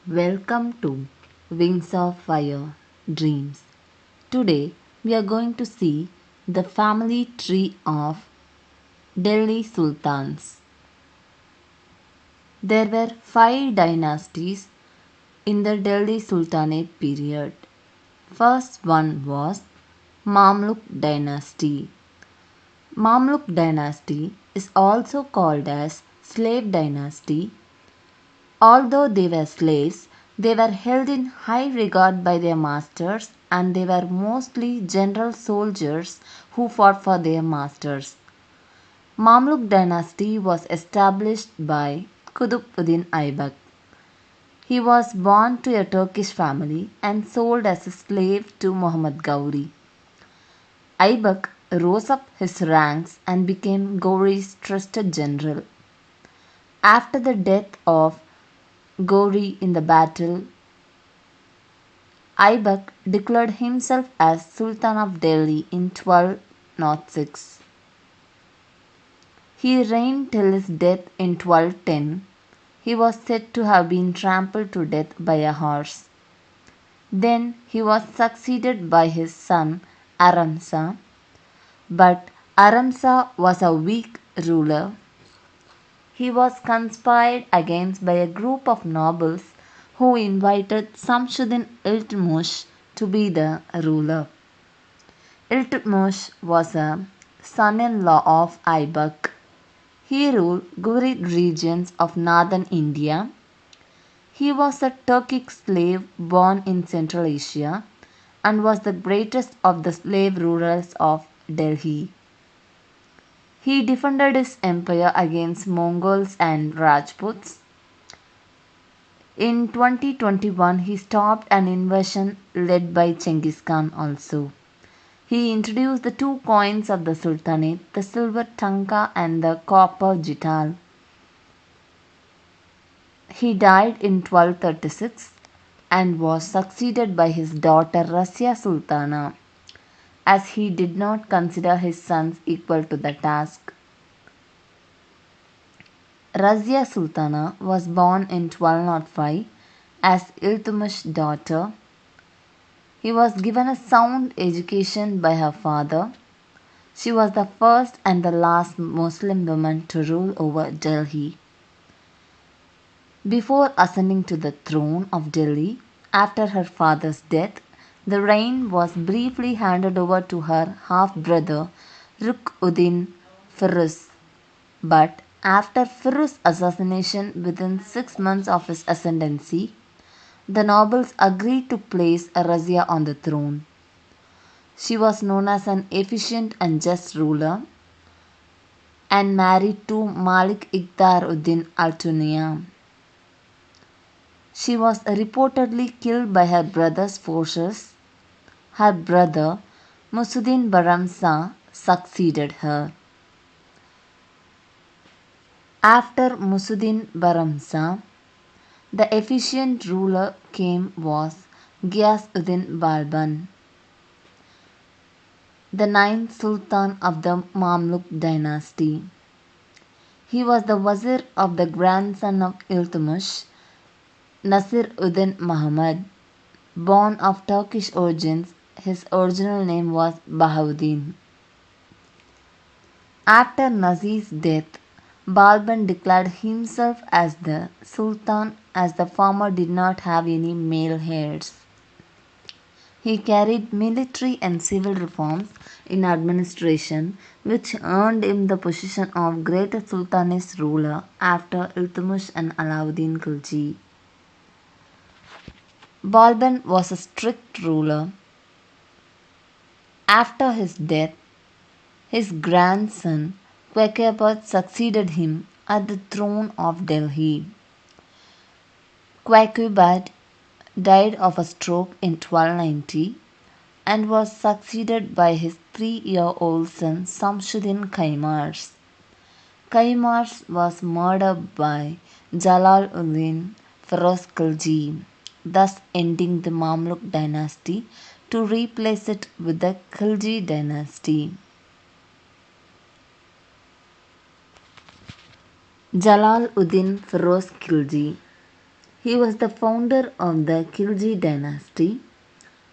Welcome to Wings of Fire Dreams. Today we are going to see the family tree of Delhi Sultans. There were five dynasties in the Delhi Sultanate period. First one was Mamluk dynasty. Mamluk dynasty is also called as slave dynasty. Although they were slaves, they were held in high regard by their masters and they were mostly general soldiers who fought for their masters. Mamluk dynasty was established by Qutb-ud-Din Aibak. He was born to a Turkish family and sold as a slave to Muhammad Gauri. Aibak rose up his ranks and became Gauri's trusted general. After the death of Gauri in the battle, Aibak declared himself as Sultan of Delhi in 1206. He reigned till his death in 1210. He was said to have been trampled to death by a horse. Then he was succeeded by his son Aramsa, but Aramsa was a weak ruler. He was conspired against by a group of nobles who invited Samshuddin Iltutmish to be the ruler. Iltutmish was a son-in-law of Aibak. He ruled Ghurid regions of northern India. He was a Turkic slave born in Central Asia and was the greatest of the slave rulers of Delhi. He defended his empire against Mongols and Rajputs. In 2021, he stopped an invasion led by Genghis Khan also. He introduced the two coins of the Sultanate, the silver tanka and the copper jital. He died in 1236 and was succeeded by his daughter Razia Sultana, as he did not consider his sons equal to the task. Razia Sultana was born in 1205 as Iltutmish's daughter. He was given a sound education by her father. She was the first and the last Muslim woman to rule over Delhi. Before ascending to the throne of Delhi after her father's death, the reign was briefly handed over to her half-brother Rukn-ud-Din Firuz. But after Firuz's assassination within 6 months of his ascendancy, the nobles agreed to place Razia on the throne. She was known as an efficient and just ruler and married to Malik Iqtar-ud-Din Al-Tunia. She was reportedly killed by her brother's forces. Her brother Musuddin Baramsa succeeded her. After Musuddin Baramsa, the efficient ruler came was Ghiyas-ud-Din Balban, the ninth Sultan of the Mamluk dynasty. He was the wazir of the grandson of Iltutmish, Nasir-ud-Din Muhammad. Born of Turkish origins, his original name was Bahauddin. After Nasir's death, Balban declared himself as the Sultan as the former did not have any male heirs. He carried military and civil reforms in administration which earned him the position of greatest Sultanate ruler after Iltutmish and Alauddin Khilji. Balban was a strict ruler. After his death, his grandson Quaqabat succeeded him at the throne of Delhi. Quaqabat died of a stroke in 1290 and was succeeded by his 3-year-old son Samshuddin Qaimars. Qaimars was murdered by Jalal-ud-Din Firuz Khilji, thus ending the Mamluk dynasty to replace it with the Khilji dynasty. Jalal-ud-Din Firuz Khilji. He was the founder of the Khilji dynasty.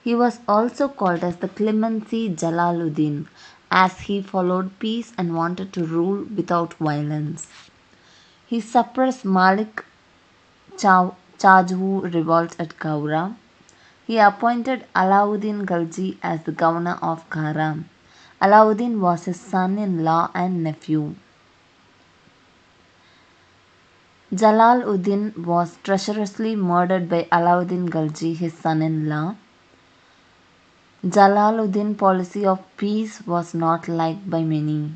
He was also called as the Clemency Jalaluddin, as he followed peace and wanted to rule without violence. He suppressed Malik Chajwu revolts at Kaura. He appointed Alauddin Khalji as the governor of Kara. Alauddin was his son-in-law and nephew. Jalaluddin was treacherously murdered by Alauddin Khalji, his son-in-law. Jalaluddin's policy of peace was not liked by many.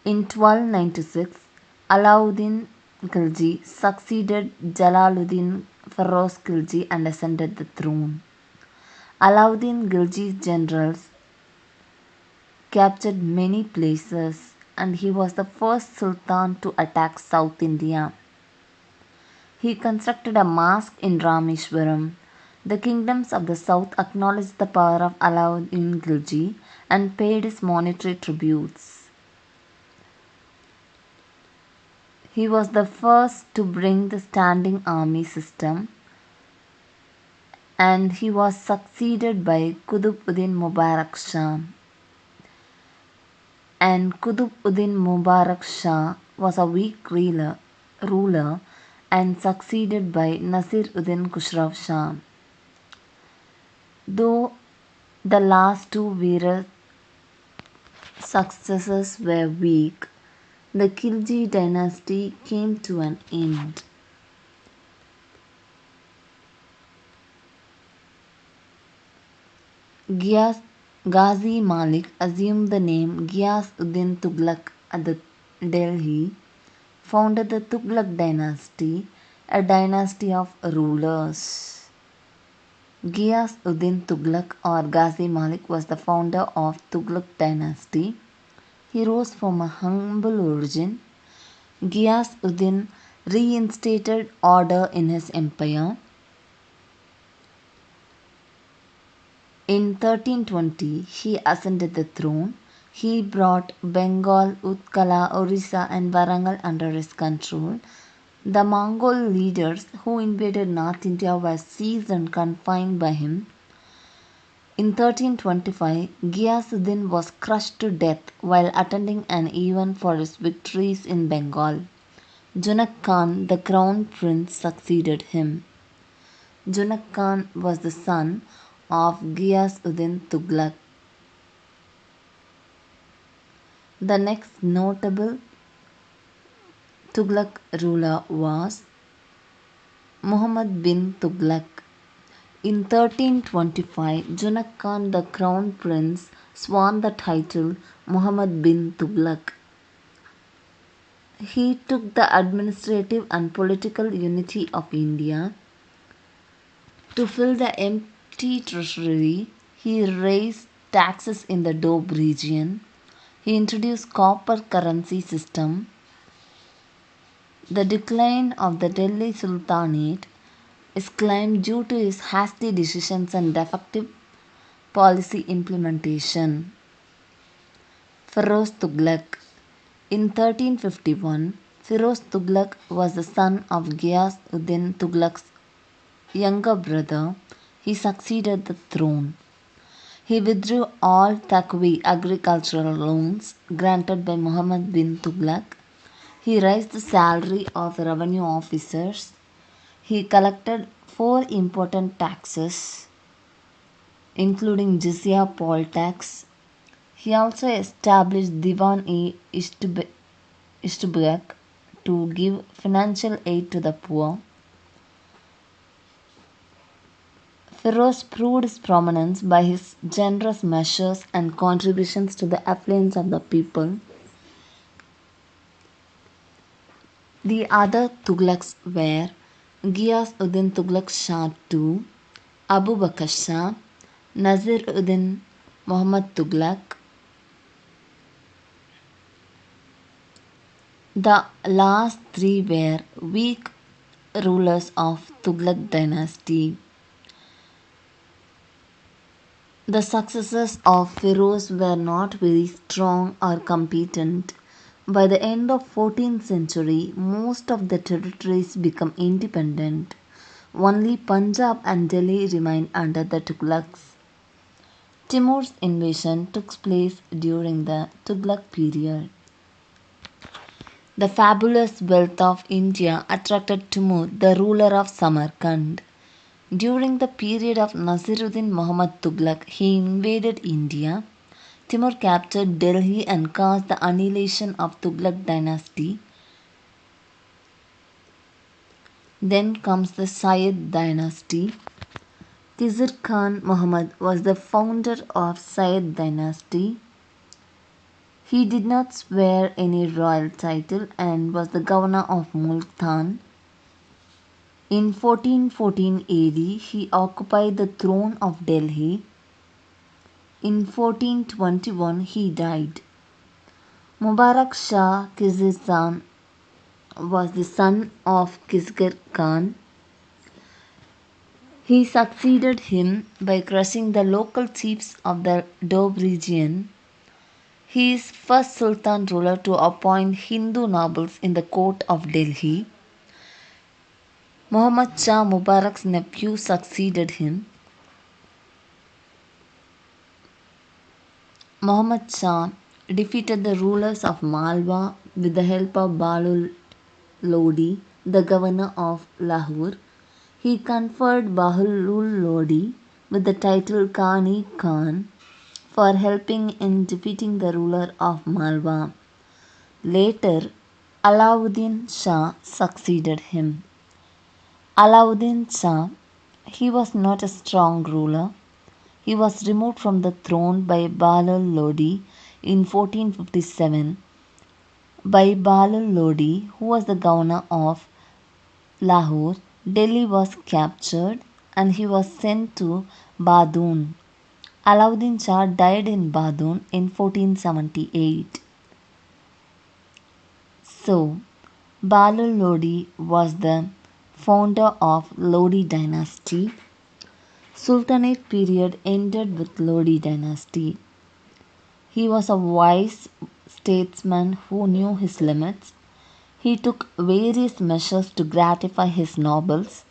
In 1296, Alauddin Khilji succeeded Jalaluddin Feroz Khilji and ascended the throne. Alauddin Khilji's generals captured many places, and he was the first sultan to attack South India. He constructed a mosque in Rameshwaram. The kingdoms of the south acknowledged the power of Alauddin Khilji and paid his monetary tributes. He was the first to bring the standing army system, and he was succeeded by Qutb-ud-Din Mubarak Shah. And Qutb-ud-Din Mubarak Shah was a weak ruler and succeeded by Nasir-ud-Din Khusraw Shah. Though the last two Veera successors were weak, the Khilji dynasty came to an end. Ghazi Malik assumed the name Ghiyas-ud-Din Tughlaq at Delhi, founded the Tughlaq dynasty, a dynasty of rulers. Ghiyas-ud-Din Tughlaq or Ghazi Malik was the founder of Tughlaq dynasty. He rose from a humble origin. Ghiyas-ud-Din reinstated order in his empire. In 1320, he ascended the throne. He brought Bengal, Utkala, Orissa and Warangal under his control. The Mongol leaders who invaded North India were seized and confined by him. In 1325, Ghiyas-ud-Din was crushed to death while attending an event for his victories in Bengal. Junak Khan, the crown prince, succeeded him. Junak Khan was the son of Ghiyas-ud-Din Tughlaq. The next notable Tughlaq ruler was Muhammad bin Tughlaq. In 1325, Junak Khan, the crown prince, sworn the title Muhammad bin Tughlaq. He took the administrative and political unity of India. To fill the empty treasury, he raised taxes in the Doab region. He introduced copper currency system. The decline of the Delhi Sultanate is claimed due to his hasty decisions and defective policy implementation. Feroz Tughlaq. In 1351, Feroz Tughlaq was the son of Ghiyas-ud-Din Tughlaq's younger brother. He succeeded the throne. He withdrew all Taqwi agricultural loans granted by Muhammad bin Tughlaq. He raised the salary of revenue officers. He collected 4 important taxes, including jizya poll tax. He also established Diwan-e-Ishtibaq to give financial aid to the poor. Feroz proved his prominence by his generous measures and contributions to the affluence of the people. The other Tughlaqs were Ghiyas-ud-Din Tughlaq Shah II, Abu Bakr Shah, Nasir-ud-Din Muhammad Tughlaq. The last 3 were weak rulers of Tughlaq dynasty. The successors of Feroz were not very strong or competent. By the end of 14th century, most of the territories became independent. Only Punjab and Delhi remained under the Tughlaqs. Timur's invasion took place during the Tughlaq period. The fabulous wealth of India attracted Timur, the ruler of Samarkand. During the period of Nasiruddin Muhammad Tughlaq, he invaded India. Timur captured Delhi and caused the annihilation of Tughlaq dynasty. Then comes the Sayyid dynasty. Khizr Khan Muhammad was the founder of Sayyid dynasty. He did not swear any royal title and was the governor of Multan. In 1414 AD, he occupied the throne of Delhi. In 1421, he died. Mubarak Shah Khizr was the son of Khizr Khan. He succeeded him by crushing the local chiefs of the Doab region. He is first Sultan ruler to appoint Hindu nobles in the court of Delhi. Muhammad Shah Mubarak's nephew succeeded him. Muhammad Shah defeated the rulers of Malwa with the help of Bahlul Lodi, the governor of Lahore. He conferred Bahlul Lodi with the title Kani Khan for helping in defeating the ruler of Malwa. Later, Alauddin Shah succeeded him. Alauddin Shah, he was not a strong ruler. He was removed from the throne by Bahlul Lodi in 1457. By Bahlul Lodi, who was the governor of Lahore, Delhi was captured and he was sent to Badun. Alauddin Shah died in Badun in 1478. So, Bahlul Lodi was the founder of Lodi dynasty. Sultanate period ended with Lodi dynasty. He was a wise statesman who knew his limits. He took various measures to gratify his nobles.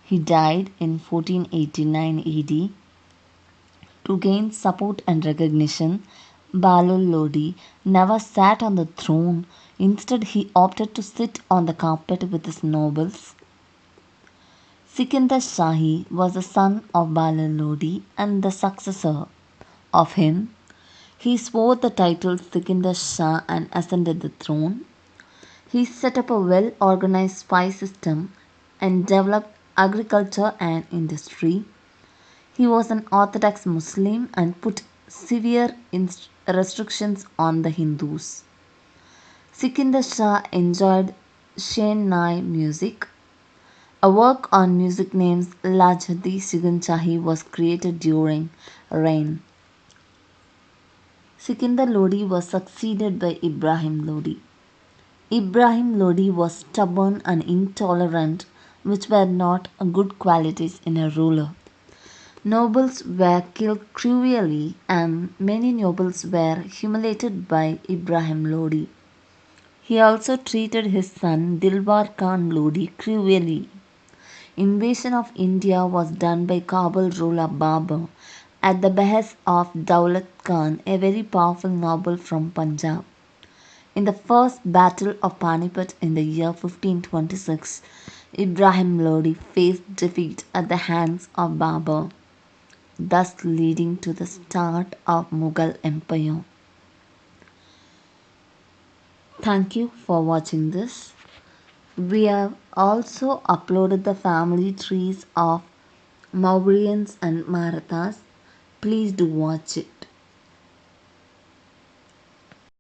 He died in 1489 AD. To gain support and recognition, Bahlul Lodi never sat on the throne. Instead, he opted to sit on the carpet with his nobles. Sikandar Shahi was the son of Bahlul Lodi and the successor of him. He swore the title Sikandar Shah and ascended the throne. He set up a well organized spy system and developed agriculture and industry. He was an Orthodox Muslim and put severe restrictions on the Hindus. Sikandar Shah enjoyed Shehnai music. A work on music named Lajhadi Shiganchahi was created during reign. Sikandar Lodi was succeeded by Ibrahim Lodi. Ibrahim Lodi was stubborn and intolerant, which were not good qualities in a ruler. Nobles were killed cruelly and many nobles were humiliated by Ibrahim Lodi. He also treated his son Dilwar Khan Lodi cruelly. Invasion of India was done by Kabul ruler Babur at the behest of Daulat Khan, a very powerful noble from Punjab. In the first battle of Panipat in the year 1526, Ibrahim Lodi faced defeat at the hands of Babur, thus leading to the start of Mughal Empire. Thank you for watching this. We have also uploaded the family trees of Mauryaans and Marathas. Please do watch it.